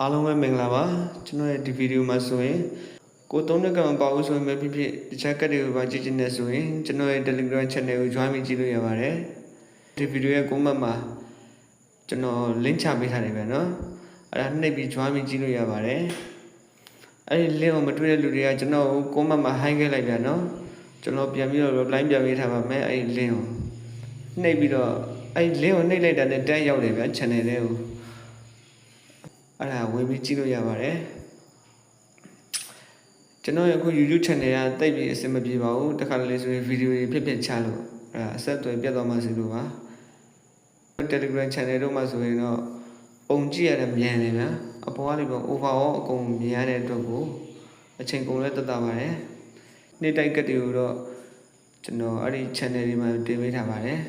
အားလုံးပဲမင်္ဂလာပါကျွန်တော်ရဲ့ဒီဗီဒီယိုမှာဆိုရင်ကိုသုံးတဲ့ကောင်ပေါ့ဆိုရင်ပဲဖြစ်ဖြစ်တခြားကတ်တွေကိုပါကြည့်ချင်နေဆိုရင်ကျွန်တော်ရဲ့ Telegram Channel ကို join ပြီးကြည့်လို့ရပါတယ်ဒီဗီဒီယိုရဲ့ comment မှာကျွန်တော် link ချပေးထားတယ်ဗျာနော်အဲ့ဒါနှိပ်ပြီး join ပြီးကြည့်လို့ရပါတယ်အဲ့ဒီ link ကိုမတွေ့တဲ့လူတွေကကျွန်တော်ကို comment မှာ hi ခဲ့လိုက်ဗျာနော်ကျွန်တော်ပြန်ပြီးတော့ reply ပြန်ပေးထားပါမယ်အဲ့ဒီ link ကိုနှိပ်ပြီးတော့အဲ့ဒီ link ကိုနှိပ်လိုက်တာနဲ့တက်ရောက်တယ်ဗျာ channel လေးကိုအဲ့ဒါဝင်ပြီးကြည့်လို့ရပါတယ်ကျွန်တော်ရဲ့အခု YouTube channel ကတိတ်ပြီးအဆင်မပြေပါဘူးတခါတလေဆိုရင်ဗီဒီယိုတွေဖြစ်ဖြစ်ချလို့အဲ့ဒါအဆက်အသွယ်ပြတ်သွားမှစီလို့ပါ Telegram channel တို့မှာဆိုရင်တော့ပုံကြည့်ရတဲ့မြန်တယ်ဗျာအပေါ်ကနေပေါ့ overall အကုန်မြင်ရတဲ့အတွက်ကိုအချိန်ကုန်လဲတက်တာပါတယ်နေ့တိုက်ကတ်တွေကိုတော့ကျွန်တော်အဲ့ဒီ channel တွေမှာတင်ပေးထားပါတယ်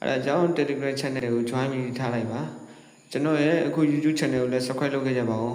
အဲ့ဒါကြောင့် Telegram channel ကို join ပြီးထားလိုက်ပါကျွန်တော်ရဲ့အခု YouTube channel ကိုလည်း subscribe လုပ်ခဲ့ကြပါဦး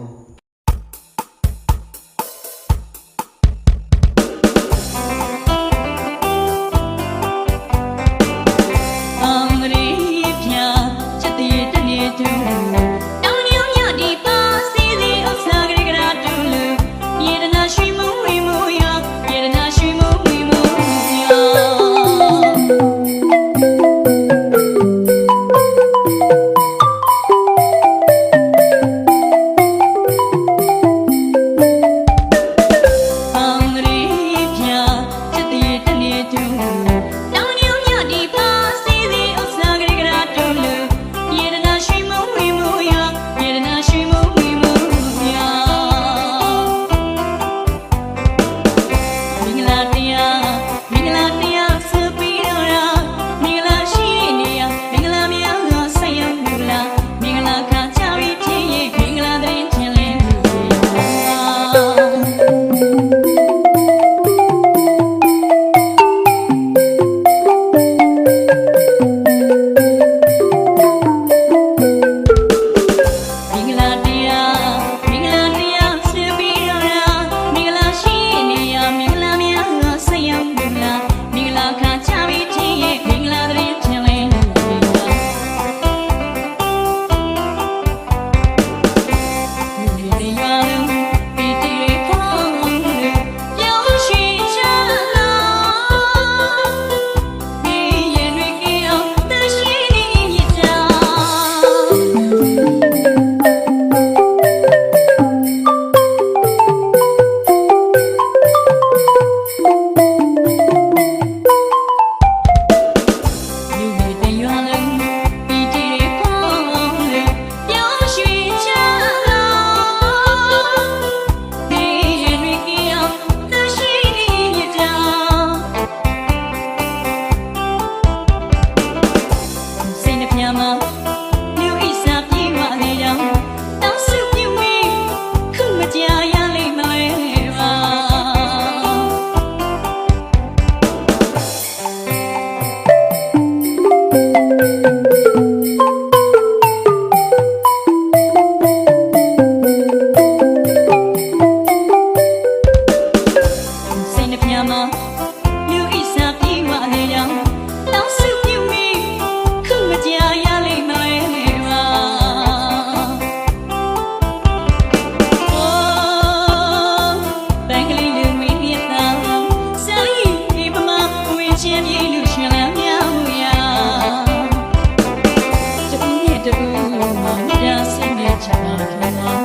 Just